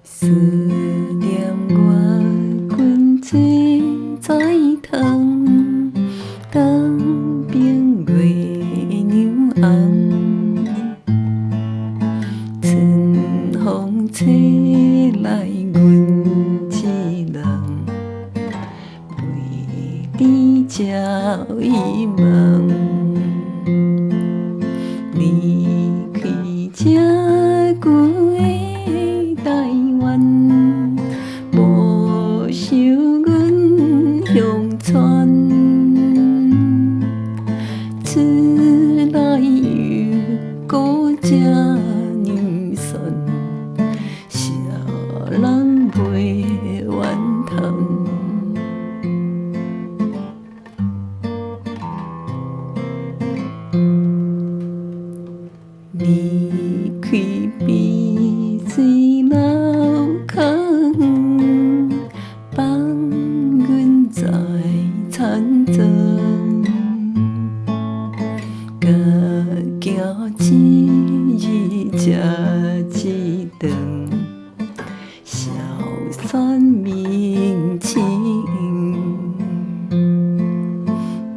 思念我滚做在汤，当冰月娘红，春风吹来阮一人，为你朝伊梦，离开这久的台湾，无想阮乡村，厝内又搁这年酸，啥人袂怨叹？离开碧水老坑，放阮在田庄，甲行一日食一顿，硝酸面青，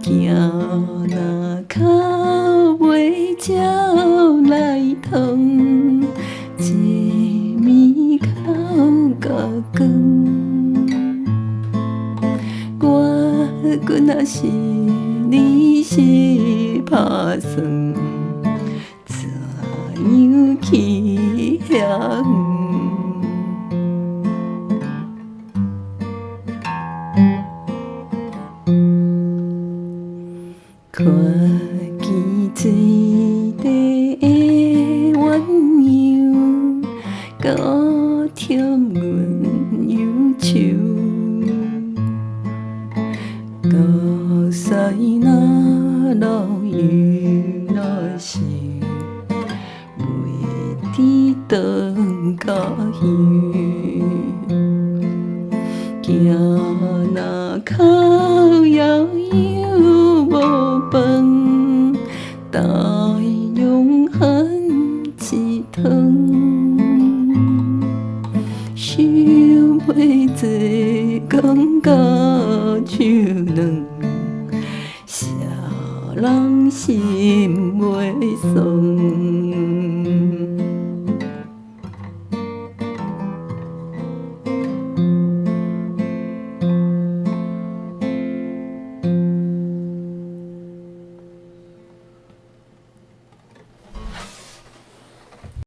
行若靠袂鸟来通，一暝口甲光。阮若是你是打算，怎样去遐远？看见水底的鸳鸯，甲添阮忧愁。高山那路又若是，为天长甲远。